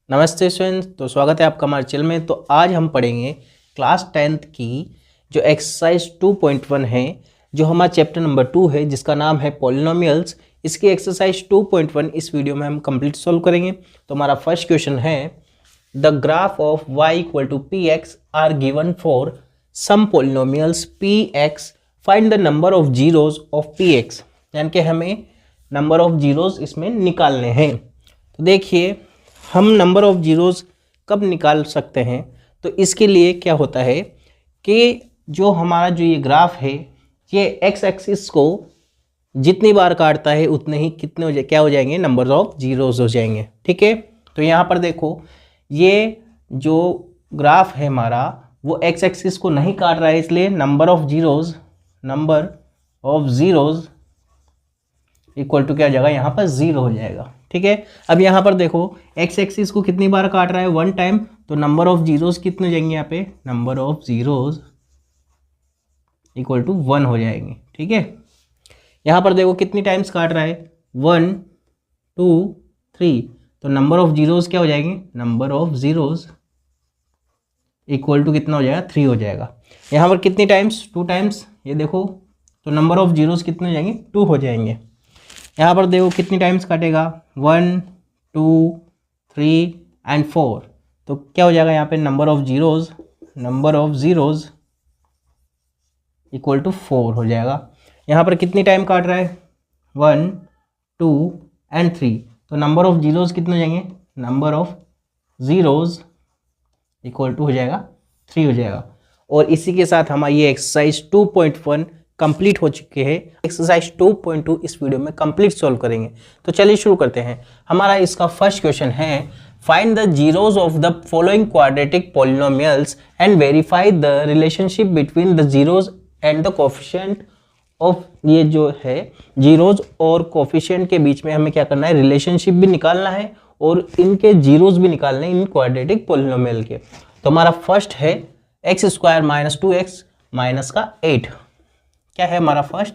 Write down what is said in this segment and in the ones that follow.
नमस्ते स्टूडेंट्स, तो स्वागत है आपका हमारे चैनल में। तो आज हम पढ़ेंगे क्लास 10th की जो एक्सरसाइज 2.1 है, जो हमारा चैप्टर नंबर 2 है, जिसका नाम है पॉलिनोमियल्स। इसकी एक्सरसाइज 2.1 इस वीडियो में हम कंप्लीट सॉल्व करेंगे। तो हमारा फर्स्ट क्वेश्चन है, the graph of y equal to P X are given for some polynomials P X, find the number of zeros of P X. यानी कि हमें नंबर ऑफ जीरोज इसमें निकालने हैं। तो देखिए, हम नंबर ऑफ जीरोज़ कब निकाल सकते हैं। तो इसके लिए क्या होता है कि जो हमारा जो ये ग्राफ है, ये एक्स एक्सिस को जितनी बार काटता है उतने ही कितने हो जाए क्या हो जाएंगे, नंबर ऑफ जीरोज़ हो जाएंगे। ठीक है, तो यहाँ पर देखो, ये जो ग्राफ है हमारा वो एक्स एक्सिस को नहीं काट रहा है, इसलिए number of zeros equal to क्या हो जाएगा, यहाँ पर 0 हो जाएगा। ठीक है, अब यहाँ पर देखो एक्स एक्सिस को कितनी बार काट रहा है, 1 टाइम, तो नंबर ऑफ जीरोज़ कितने हो जाएंगे यहाँ पे, number of zeros equal to 1 हो जाएंगे। ठीक है, यहाँ पर देखो कितनी टाइम्स काट रहा है, 1 2 3, तो नंबर ऑफ जीरोज़ क्या हो जाएंगे, number of zeros equal to कितना हो जाएगा, 3 हो जाएगा। यहाँ पर कितनी टाइम्स, 2 टाइम्स, ये देखो, तो नंबर ऑफ जीरोज़ कितने हो जाएंगे, 2 हो जाएंगे। यहाँ पर देखो कितनी टाइम्स काटेगा, 1 2 3 एंड 4, तो क्या हो जाएगा यहाँ पे, number of zeros equal to 4 हो जाएगा। यहाँ पर कितनी टाइम काट रहा है, 1 2 एंड 3, तो नंबर ऑफ जीरोज़ कितने हो जाएंगे, number of zeros equal to हो जाएगा 3 हो जाएगा। और इसी के साथ हमारी ये एक्सरसाइज 2.1 कंप्लीट हो चुके हैं। एक्सरसाइज 2.2 इस वीडियो में कंप्लीट सॉल्व करेंगे। तो चलिए शुरू करते हैं। हमारा इसका फर्स्ट क्वेश्चन है, find the zeros of the following quadratic polynomials and verify the relationship between the zeros and the coefficient of. ये जो है जीरोज और कोफिशिएंट के बीच में हमें क्या करना है, रिलेशनशिप भी निकालना है और इनके जीरोज भी निकालने हैं इन क्वाड्रेटिक पॉलिनोमियल के। तो हमारा फर्स्ट है X square minus 2x minus का 8। क्या है हमारा first,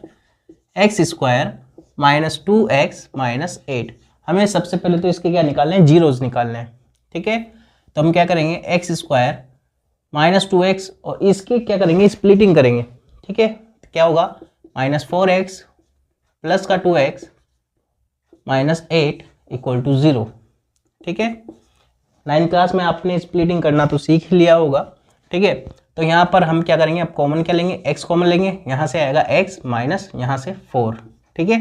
x square minus 2x minus 8। हमें सबसे पहले तो इसके क्या निकालने हैं, जीरोज निकालने हैं। ठीक है, तो हम क्या करेंगे, एक्स स्क्वायर माइनस 2x और इसके क्या करेंगे, स्प्लिटिंग करेंगे। ठीक है, तो क्या होगा, माइनस 4x प्लस का 2x माइनस 8 इक्वल टू 0। ठीक है, 9th क्लास में आपने स्प्लिटिंग करना तो सीख लिया होगा। ठीक है, तो यहाँ पर हम क्या करेंगे, अब कॉमन क्या लेंगे, x कॉमन लेंगे, यहाँ से आएगा x माइनस यहाँ से 4। ठीक है,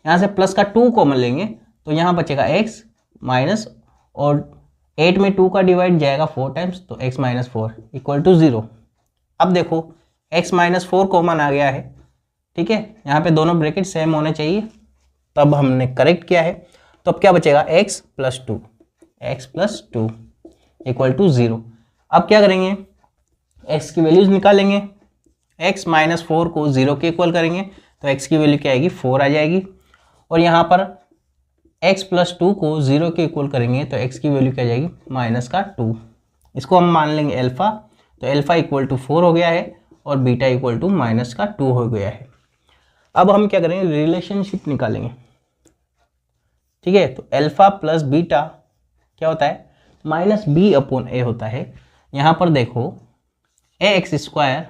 यहाँ से प्लस का 2 कॉमन लेंगे, तो यहाँ बचेगा x माइनस, और 8 में 2 का डिवाइड जाएगा 4 टाइम्स, तो x माइनस 4 इक्वल टू 0। अब देखो x माइनस 4 कॉमन आ गया है। ठीक है, यहाँ पे दोनों ब्रैकेट सेम होने चाहिए, तब हमने करेक्ट किया है। तो अब क्या बचेगा, x प्लस 2 इक्वल टू 0। अब क्या करेंगे, x की वैल्यूज निकालेंगे, x माइनस 4 को 0 के इक्वल करेंगे, तो x की वैल्यू क्या आएगी, 4 आ जाएगी। और यहाँ पर x प्लस 2 को 0 के इक्वल करेंगे, तो x की वैल्यू क्या जाएगी, माइनस का 2। इसको हम मान लेंगे अल्फा, तो अल्फा इक्वल टू 4 हो गया है और बीटा इक्वल टू माइनस का 2 हो गया है। अब हम क्या करेंगे, रिलेशनशिप निकालेंगे। ठीक है, तो अल्फा प्लस बीटा क्या होता है, माइनस बी अपॉन ए होता है। यहाँ पर देखो ax square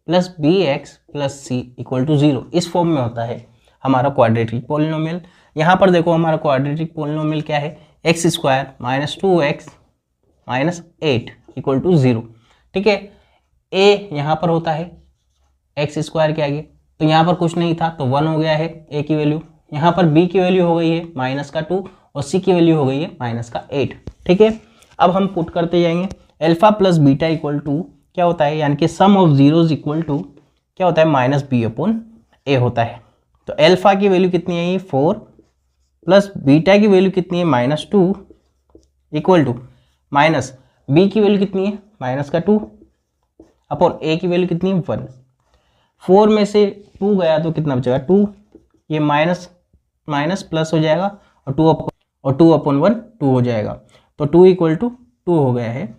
plus B X plus C equal to 0 इस फॉर्म में होता है हमारा क्वाड्रेटिक पॉलिनोमियल। यहाँ पर देखो हमारा क्वाड्रेटिक पॉलिनोमियल क्या है, X square minus 2x minus 8 equal to 0। ठीक है, a यहाँ पर होता है एक्स स्क्वायर के आगे, तो यहाँ पर कुछ नहीं था तो 1 हो गया है a की वैल्यू। यहाँ पर b की वैल्यू हो गई है माइनस का 2 और c की वैल्यू हो गई है माइनस का 8। ठीक है, अब हम पुट करते जाएंगे, alpha plus beta equal to क्या होता है, यानी कि sum of zeros equal to क्या होता है, माइनस बी अपॉन ए होता है। तो अल्फा की वैल्यू कितनी है, 4 प्लस बीटा की वैल्यू कितनी है, minus 2 equal to minus B की वैल्यू कितनी है, माइनस का 2 अपॉन ए की वैल्यू कितनी है, 1। 4 में से 2 गया तो कितना बचेगा, 2। ये माइनस माइनस प्लस हो जाएगा और 2 अपॉन 1 2 हो जाएगा, तो 2 इक्वल टू 2 हो गया है।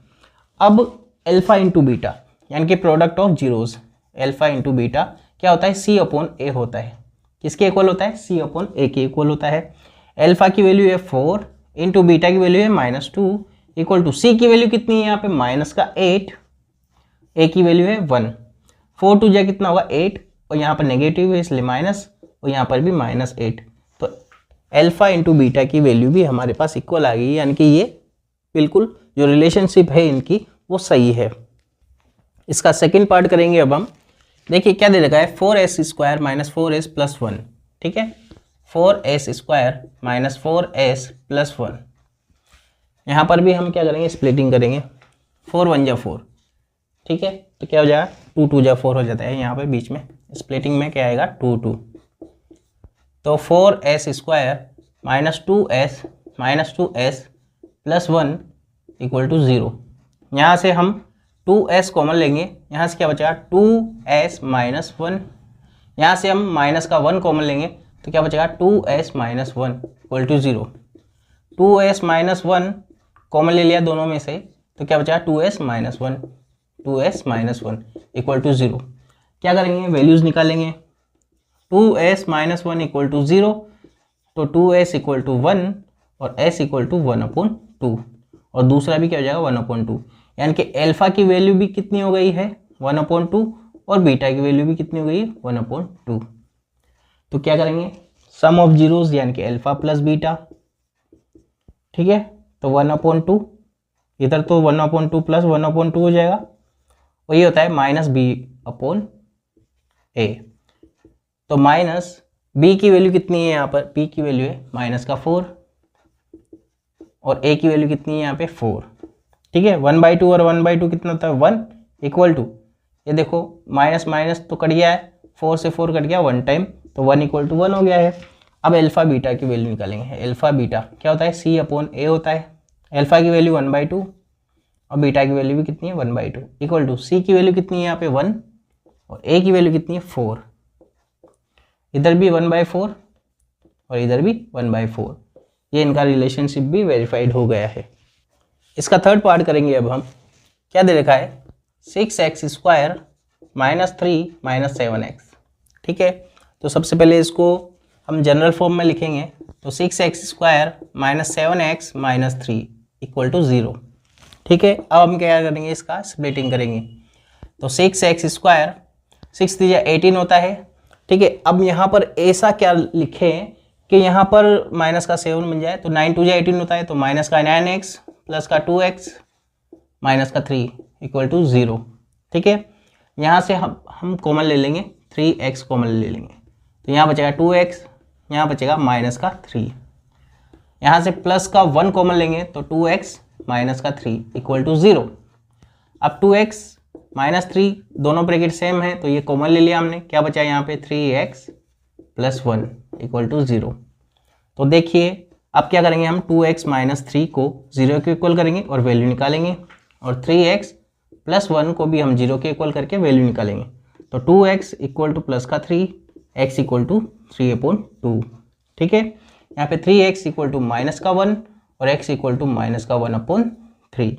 अब अल्फा इंटू बीटा यानी कि product of zeros, alpha into beta क्या होता है, सी अपॉन ए होता है। किसके इक्वल होता है, सी अपॉन ए के इक्वल होता है। अल्फा की वैल्यू है 4, इंटू बीटा की वैल्यू है -2 इक्वल टू सी की वैल्यू कितनी है यहाँ पे -8, ए की वैल्यू है 1, 4 टू जा कितना होगा 8 और यहाँ पर नेगेटिव है इसलिए माइनस और यहाँ पर भी -8। तो अल्फा इंटू बीटा की वैल्यू भी हमारे पास इक्वल आ गई, यानी कि ये बिल्कुल जो रिलेशनशिप है इनकी वो सही है। इसका सेकंड पार्ट करेंगे अब हम। देखिए क्या दे रखा है 4s² - 4s + 1, ठीक है 4s² - 4s + 1। यहाँ पर भी हम क्या करेंगे स्प्लिटिंग करेंगे, 4 1 जा 4, ठीक है तो क्या हो जाएगा 2 2 जा 4 हो जाता है, यहाँ पर बीच में स्प्लिटिंग में क्या आएगा 2 2। तो 4s² - 2s - 2s + 1 = 0। यहाँ से हम 2s कॉमन लेंगे, यहाँ से क्या बचेगा 2s - 1, यहाँ से हम माइनस का 1 कॉमन लेंगे तो क्या बचेगा 2s - 1 = 0। 2s - 1 कॉमन ले लिया दोनों में से तो क्या बचेगा 2s - 1, 2s - 1 = 0। क्या करेंगे वैल्यूज़ निकालेंगे, 2s - 1 = 0 तो 2s = 1 और s = 1/2 और दूसरा भी क्या हो जाएगा 1/2, यानी कि अल्फा की वैल्यू भी कितनी हो गई है 1/2 और बीटा की वैल्यू भी कितनी हो गई है 1/2। तो क्या करेंगे सम ऑफ जीरोस यानी कि अल्फा प्लस बीटा, ठीक है तो 1/2 इधर तो 1/2 + 1/2 हो जाएगा और ये होता है -b/a। तो माइनस b की वैल्यू कितनी है यहाँ पर, b की वैल्यू है -4 और a की वैल्यू कितनी है यहाँ पे 4, ठीक है 1/2 और 1/2 कितना होता है 1 = ये देखो माइनस माइनस तो कट गया है, 4 से 4 कट गया 1 टाइम तो 1 = 1 हो गया है। अब अल्फा बीटा की वैल्यू निकालेंगे। अल्फा बीटा क्या होता है c/a होता है। अल्फा की वैल्यू 1/2 और बीटा की वैल्यू भी कितनी है 1/2 इक्वल टू सी की वैल्यू कितनी है यहाँ पे 1 और a की वैल्यू कितनी है 4, इधर भी 1/4 और इधर भी 1/4। ये इनका रिलेशनशिप भी वेरीफाइड हो गया है। इसका थर्ड पार्ट करेंगे अब हम। क्या दे रखा है 6x² - 3 - 7x, ठीक है तो सबसे पहले इसको हम जनरल फॉर्म में लिखेंगे तो 6x² - 7x - 3 = 0, ठीक है। अब हम क्या करेंगे इसका स्प्लिटिंग करेंगे तो 6x², 6 3 18 होता है, ठीक है। अब यहाँ पर ऐसा क्या लिखें कि यहाँ पर माइनस का 7 बन जाए तो 9 2 18 होता है तो माइनस का 9x प्लस का 2x माइनस का 3 = 0, ठीक है। यहाँ से हम कॉमन ले लेंगे 3x कॉमन ले लेंगे तो यहाँ बचेगा 2x, यहाँ बचेगा माइनस का 3, यहाँ से प्लस का 1 कॉमन लेंगे तो 2x माइनस का 3 = 0। अब 2x माइनस 3 दोनों ब्रैकेट सेम है तो ये कॉमन ले लिया हमने, क्या बचा यहाँ पे 3x + 1 = 0। तो देखिए अब क्या करेंगे हम 2x - 3 को 0 के इक्वल करेंगे और वैल्यू निकालेंगे और 3x + 1 को भी हम 0 के इक्वल करके वैल्यू निकालेंगे तो 2x = प्लस का 3, x = 3/2, ठीक है। यहाँ पे 3x = माइनस का 1 और x = माइनस का 1/3।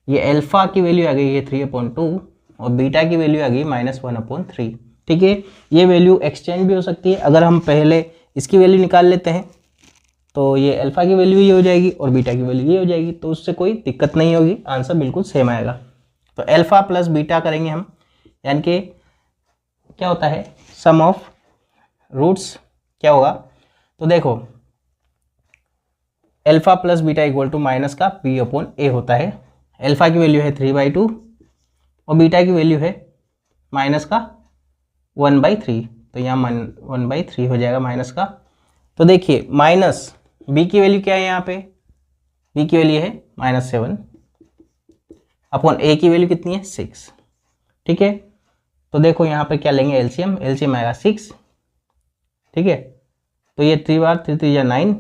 ये अल्फा की वैल्यू आ गई है 3/2 और बीटा की वैल्यू आ गई -1/3, ठीक है। ये वैल्यू एक्सचेंज भी हो सकती है, अगर हम पहले इसकी वैल्यू निकाल लेते हैं तो ये अल्फा की वैल्यू ये हो जाएगी और बीटा की वैल्यू ये हो जाएगी तो उससे कोई दिक्कत नहीं होगी, आंसर बिल्कुल सेम आएगा। तो अल्फा प्लस बीटा करेंगे हम, यानी कि क्या होता है सम ऑफ रूट्स क्या होगा तो देखो अल्फा प्लस बीटा = माइनस का b/a होता है। अल्फा की वैल्यू है 3/2 और बीटा की वैल्यू है माइनस का 1/3 तो यहाँ 1/3 हो जाएगा माइनस का। तो देखिए माइनस b की वैल्यू क्या है यहाँ पे, b की वैल्यू है -7 अपॉन a की वैल्यू कितनी है 6, ठीक है। तो देखो यहाँ पे क्या लेंगे एलसीएम, एलसीएम आएगा 6, ठीक है। तो ये 3 बार 3 3 9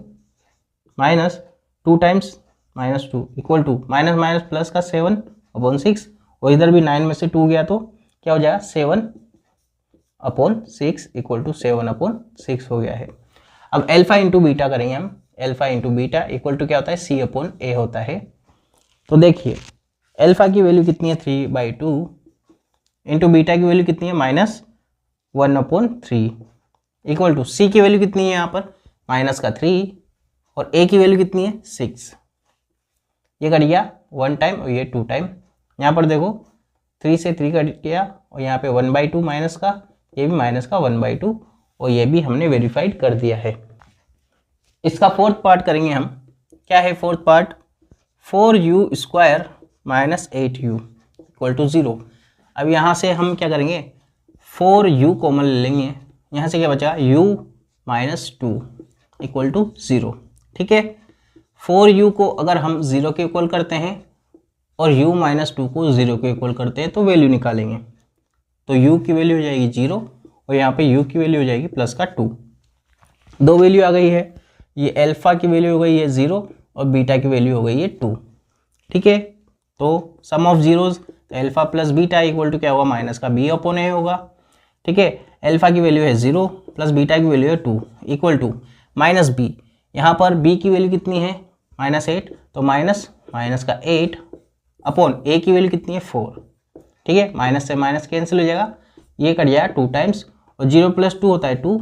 minus 2 times -2 equal to minus minus plus का 7/6 और इधर भी 9 में से 2 गया तो क्या हो जाएगा 7/6 = 7/6 हो गया है। अब अल्फा इंटू बीटा करेंगे हम, alpha into beta equal to क्या होता है c/a होता है। तो देखिए अल्फा की वैल्यू कितनी है 3/2 इंटू बीटा की वैल्यू कितनी है -1/3 इक्वल टू सी की वैल्यू कितनी है यहाँ पर माइनस का 3 और ए की वैल्यू कितनी है 6, ये कट गया 1 टाइम और ये 2 टाइम। यहाँ पर देखो 3 से 3 कट गया और यहाँ पे 1/2 माइनस का, ये भी माइनस का 1/2 और ये भी हमने वेरीफाइड कर दिया है। इसका फोर्थ पार्ट करेंगे हम। क्या है fourth part? 4u² minus 8u equal to 0। अब यहाँ से हम क्या करेंगे 4u कॉमन ले लेंगे, यहाँ से क्या बचा u माइनस 2 इक्वल टू 0। ठीक है, 4u को अगर हम 0 के इक्वल करते हैं और u माइनस 2 को 0 के इक्वल करते हैं तो वैल्यू निकालेंगे। तो u की वैल्यू हो जाएगी 0 और यहाँ पे u की वैल्यू हो जाएगी प्लस का 2। दो वैल्यू आ गई है, ये अल्फा की वैल्यू हो गई है 0 और बीटा की वैल्यू हो गई है 2। ठीक है, तो sum of zeros alpha plus beta equal to क्या होगा माइनस का b अपॉन a होगा। ठीक है, अल्फा की वैल्यू है 0 प्लस बीटा की वैल्यू है 2 इक्वल टू माइनस b। यहाँ पर b की वैल्यू कितनी है -8, तो माइनस का 8 अपॉन a की वैल्यू कितनी है 4। ठीक है, माइनस से माइनस कैंसिल हो जाएगा, ये कट जाएगा 2 टाइम्स और 0 + 2 होता है 2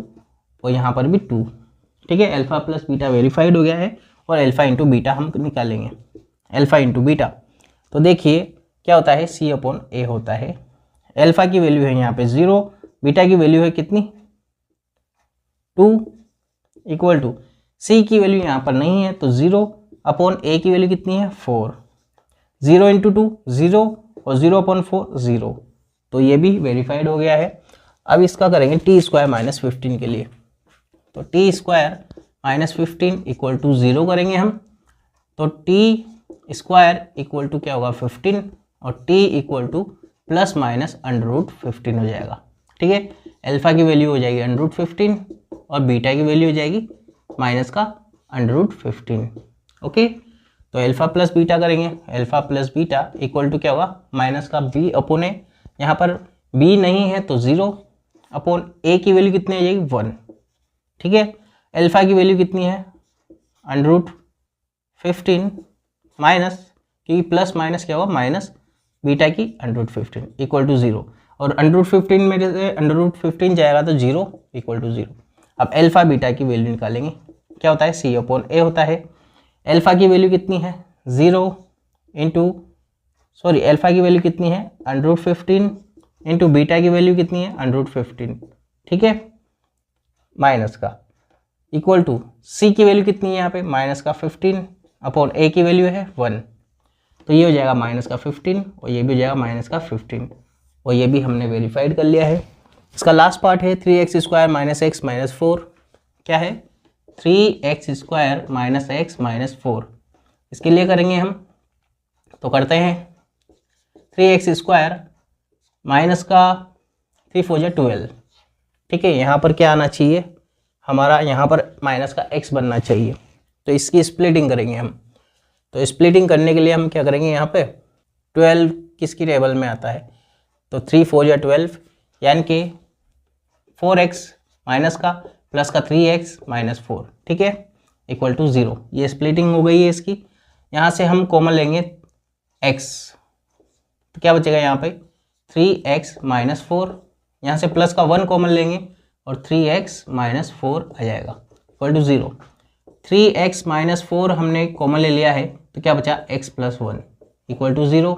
और यहाँ पर भी 2। ठीक है, अल्फा प्लस बीटा वेरीफाइड हो गया है और अल्फा इंटू बीटा हम निकालेंगे, अल्फा इंटू बीटा। तो देखिए क्या होता है c अपॉन a होता है। अल्फा की वैल्यू है यहाँ पे 0, बीटा की वैल्यू है कितनी 2 इक्वल टू c की वैल्यू यहाँ पर नहीं है तो 0 अपॉन a की वैल्यू कितनी है 4। 0 × 2 0 और 0 अपॉन 4 0, तो ये भी वेरीफाइड हो गया है। अब इसका करेंगे t² -15 के लिए, तो t² -15 इक्वल टू 0 करेंगे हम, तो t² इक्वल टू क्या होगा 15 और t equal two plus minus √15 हो जाएगा। ठीक है, अल्फा की वैल्यू हो जाएगी √15 और बीटा की वैल्यू हो जाएगी माइनस का √15। ओके, तो अल्फा प्लस बीटा करेंगे, alpha plus beta equal to क्या होगा माइनस का b अपॉन a। यहाँ पर b नहीं है तो 0 अपॉन a की वैल्यू कितनी आ जाएगी 1। ठीक है, अल्फा की वैल्यू कितनी है √15 माइनस, क्योंकि प्लस माइनस क्या होगा माइनस बीटा की √15 इक्वल टू 0 और √15 में से √15 जाएगा तो 0 इक्वल टू 0। अब अल्फा बीटा की वैल्यू निकालेंगे, क्या होता है c अपॉन a होता है। अल्फा की वैल्यू कितनी है 0 इंटू अल्फा की वैल्यू कितनी है √15 इंटू बीटा की वैल्यू कितनी है √15। ठीक है, माइनस का इक्वल टू c की वैल्यू कितनी है यहाँ पे माइनस का 15 अपॉन a की वैल्यू है 1, तो ये हो जाएगा माइनस का 15 और ये भी हो जाएगा माइनस का 15 और ये भी हमने वेरीफाइड कर लिया है। इसका लास्ट पार्ट है 3x² - x - 4। क्या है 3x² - x - 4, इसके लिए करेंगे हम, तो करते हैं 3x² माइनस का 3 × 4 = 12। ठीक है, यहाँ पर क्या आना चाहिए हमारा, यहाँ पर माइनस का x बनना चाहिए, तो इसकी स्प्लिटिंग करेंगे हम। तो स्प्लिटिंग करने के लिए हम क्या करेंगे, यहाँ पे 12 किसकी टेबल में आता है, तो 3 × 4 = 12 यानी कि 4x माइनस का प्लस का 3x - 4। ठीक है, इक्वल टू 0। ये स्प्लिटिंग हो गई है इसकी। यहाँ से हम कॉमन लेंगे x, तो क्या बचेगा यहाँ पे 3x - 4, यहाँ से प्लस का 1 कॉमन लेंगे और 3x - 4 आ जाएगा इक्वल टू 0। 3x - 4 हमने कॉमन ले लिया है तो क्या बचा x + 1 इक्वल टू 0।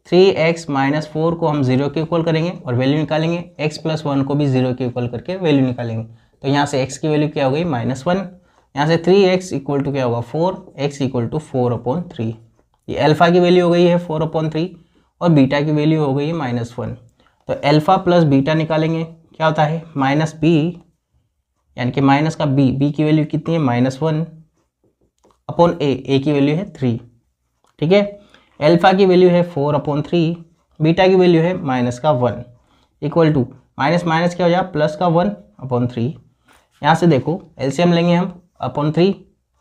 3x - 4 को हम 0 के इक्वल करेंगे और वैल्यू निकालेंगे, x + 1 को भी 0 के इक्वल करके वैल्यू निकालेंगे। तो यहाँ से x की वैल्यू क्या हो गई -1, यहाँ से 3x इक्वल टू क्या होगा 4, x इक्वल टू 4/3। ये अल्फा की वैल्यू हो गई है 4/3 और बीटा की वैल्यु हो गई है -1। तो अल्फा प्लस बीटा निकालेंगे, क्या होता है -b यानी कि माइनस का b की वैल्यू कितनी है -1 अपॉन a की वैल्यु है 3। ठीक है, अल्फा की वैल्यू है 4/3, बीटा की वैल्यू है -1 इक्वल टू माइनस माइनस क्या हो जाएगा प्लस का 1/3। यहाँ से देखो एलसीएम लेंगे हम /3,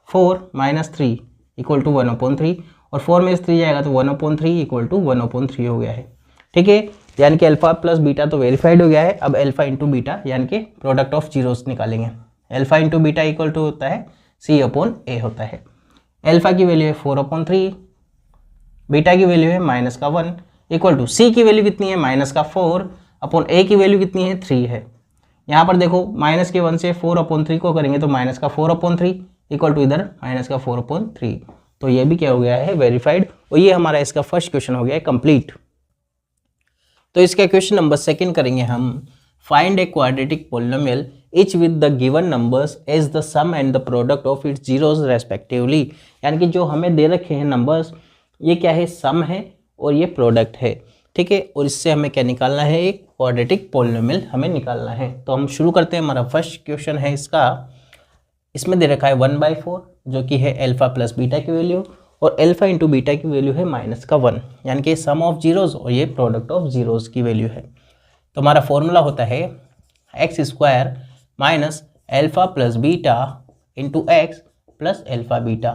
4 - 3 इक्वल टू 1/3 और 4 में से 3 जाएगा तो 1/3 इक्वल टू 1/3 हो गया है। ठीक है, यानी कि अल्फा प्लस बीटा तो वेरीफाइड हो गया है। अब अल्फा इंटू बीटा यानी कि प्रोडक्ट ऑफ जीरोस निकालेंगे। Alpha into beta equal to होता है c/a होता है। अल्फा की वैल्यू है 4/3, बीटा की वैल्यू है -1 इक्वल टू c की वैल्यू कितनी है -4 अपॉन a की वैल्यू कितनी है 3 है। यहाँ पर देखो -1 से 4/3 को करेंगे तो -4/3, इक्वल टू इधर माइनस का 4/3। तो ये भी क्या हो गया है, वेरीफाइड। और ये हमारा इसका फर्स्ट क्वेश्चन हो गया है कंप्लीट। तो इसका क्वेश्चन नंबर सेकंड करेंगे हम। Find a quadratic polynomial each with the given numbers as the sum and the product of its zeros respectively। यानी कि जो हमें दे रखे हैं नंबर्स, ये क्या है, सम है और ये प्रोडक्ट है, ठीक है। और इससे हमें क्या निकालना है, एक क्वाड्रेटिक पोलिनोमियल हमें निकालना है। तो हम शुरू करते हैं। हमारा फर्स्ट क्वेश्चन है इसका, इसमें दे रखा है 1/4 जो कि है अल्फा प्लस बीटा की वैल्यू, और अल्फा इंटू बीटा की वैल्यू है -1, यानी कि सम ऑफ जीरोज़ और ये प्रोडक्ट ऑफ जीरोज़ की वैल्यू है। तो हमारा फॉर्मूला होता है x² minus alpha plus beta into x plus alpha beta,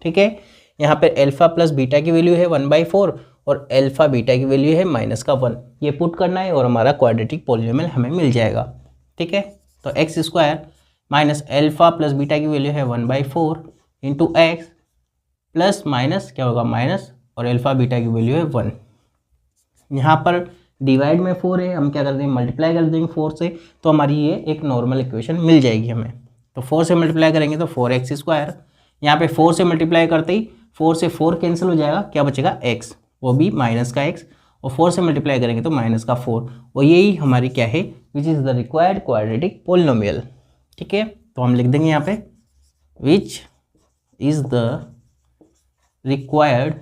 ठीक है। यहाँ पे अल्फा प्लस बीटा की वैल्यू है 1/4 और अल्फा बीटा की वैल्यू है -1। ये पुट करना है और हमारा क्वाड्रेटिक पोलिनोमियल हमें मिल जाएगा, ठीक है। तो x² minus alpha plus beta की वैल्यू है 1/4 इंटू एक्स प्लस माइनस क्या होगा, माइनस, और अल्फा बीटा की वैल्यू है 1। यहाँ पर डिवाइड में 4 है, हम क्या कर देंगे, मल्टीप्लाई कर देंगे 4 से, तो हमारी ये एक नॉर्मल इक्वेशन मिल जाएगी हमें। तो 4 से मल्टीप्लाई करेंगे तो 4x², यहाँ पे 4 से मल्टीप्लाई करते ही 4 से 4 कैंसिल हो जाएगा, क्या बचेगा x, वो भी माइनस का x, और 4 से मल्टीप्लाई करेंगे तो माइनस का 4। और यही हमारी क्या है, which is the required quadratic polynomial, ठीक है। तो हम लिख देंगे यहाँ पे which is the required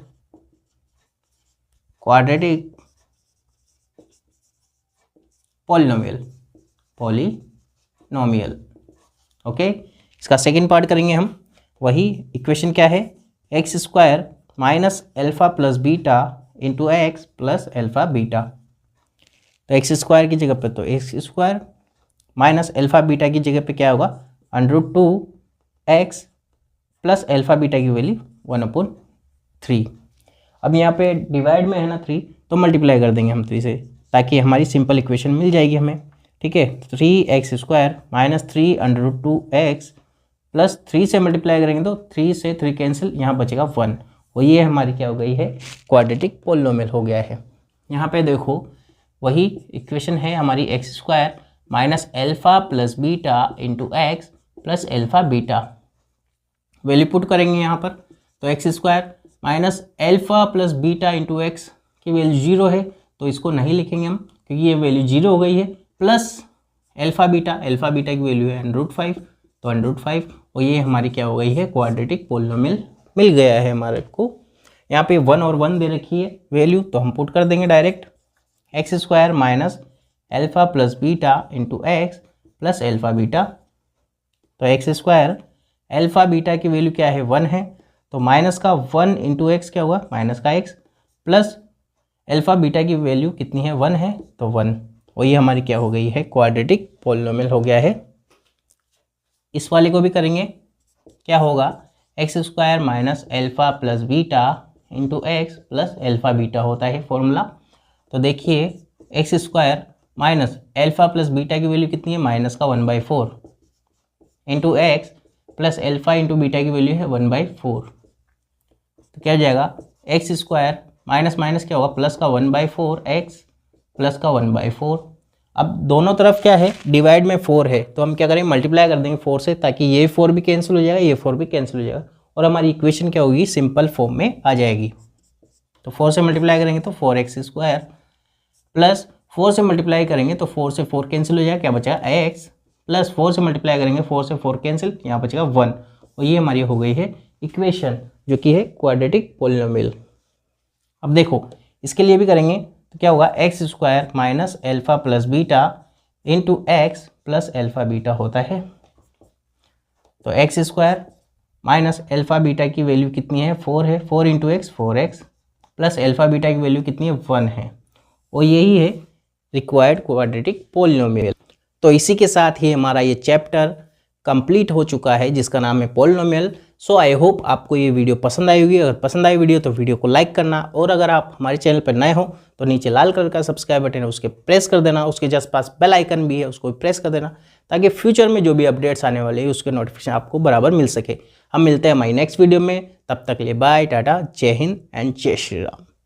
quadratic polynomial, okay. इसका सेकेंड पार्ट करेंगे हम। वही इक्वेशन क्या है, x² minus alpha plus beta into x plus alpha beta. तो x² की जगह पे तो x² माइनस अल्फा बीटा की जगह पे क्या होगा, √2x प्लस अल्फा बीटा की वैल्यू 1/3। अब यहाँ पे डिवाइड में है ना 3, तो मल्टीप्लाई कर देंगे हम 3 से, ताकि हमारी सिंपल इक्वेशन मिल जाएगी हमें, ठीक है। 3x² माइनस 3√2x प्लस 3 से मल्टीप्लाई करेंगे तो 3 से 3 कैंसिल, यहाँ बचेगा 1। और ये हमारी क्या हो गई है, क्वाड्रेटिक पोलिनोमियल हो गया है। यहाँ पे देखो वही इक्वेशन है हमारी, x² minus alpha plus beta into x plus alpha beta. Value put करेंगे यहाँ पर, तो x² minus alpha plus beta into x की वैल्यू 0 है, तो इसको नहीं लिखेंगे हम क्योंकि ये वैल्यू 0 हो गई है, प्लस अल्फा बीटा की वैल्यू है √5, तो √5। और ये हमारी क्या हो गई है, क्वाड्रेटिक पोलिनोमियल मिल गया है हमारे को। यहाँ पे 1 और 1 दे रखी है वैल्यू, तो हम पुट कर देंगे direct x² minus alpha plus beta into x plus alpha beta. तो x² अल्फा बीटा की वैल्यू क्या है, 1 है, तो माइनस का 1 इंटू एक्स क्या हुआ, माइनस का x, प्लस अल्फा बीटा की वैल्यू कितनी है, 1 है, तो 1। और ये हमारी क्या हो गई है, क्वाड्रेटिक पोलिनोमियल हो गया है। इस वाले को भी करेंगे, क्या होगा, x² minus alpha plus beta into x plus alpha beta होता है फॉर्मूला। तो देखिए x² minus alpha plus beta की वैल्यू कितनी है, माइनस का 1/4 into x plus alpha into beta की वैल्यू है 1/4। तो क्या हो जाएगा, x² माइनस माइनस क्या होगा, प्लस का 1/4 एक्स प्लस का 1/4। अब दोनों तरफ क्या है, डिवाइड में 4 है, तो हम क्या करेंगे, मल्टीप्लाई कर देंगे 4 से, ताकि ये 4 भी कैंसिल हो जाएगा, ये 4 भी कैंसिल हो जाएगा, और हमारी इक्वेशन क्या होगी, सिंपल फॉर्म में आ जाएगी। तो 4 से मल्टीप्लाई करेंगे तो 4x² प्लस 4 से मल्टीप्लाई करेंगे तो 4 से 4 कैंसिल हो जाएगा, क्या बचेगा x, प्लस 4 से मल्टीप्लाई करेंगे 4 से 4 कैंसिल, यहाँ बचेगा 1। और ये हमारी हो गई है इक्वेशन, जो कि है क्वाड्रेटिक पोलिनोमियल। अब देखो इसके लिए भी करेंगे, तो क्या होगा, x² minus alpha plus beta into x plus alpha beta होता है। तो x² माइनस अल्फा बीटा की वैल्यू कितनी है, 4 है, 4 into x 4x plus alpha beta की वैल्यू कितनी है, 1 है। और यही है रिक्वायर्ड क्वाड्रेटिक पोलिनोमियल। तो इसी के साथ ही हमारा ये चैप्टर कंप्लीट हो चुका है, जिसका नाम है पोलिनोमियल। सो आई होप आपको ये वीडियो पसंद आई होगी। अगर पसंद आई वीडियो तो वीडियो को लाइक करना, और अगर आप हमारे चैनल पर नए हो तो नीचे लाल कलर का सब्सक्राइब बटन है, उसके प्रेस कर देना। उसके जस्ट पास बेल आइकन भी है, उसको भी प्रेस कर देना, ताकि फ्यूचर में जो भी अपडेट्स आने वाले हैं उसके नोटिफिकेशन आपको बराबर मिल सके। हम मिलते हैं हमारी नेक्स्ट वीडियो में, तब तक के लिए बाय, टाटा, जय हिंद एंड जय श्री राम।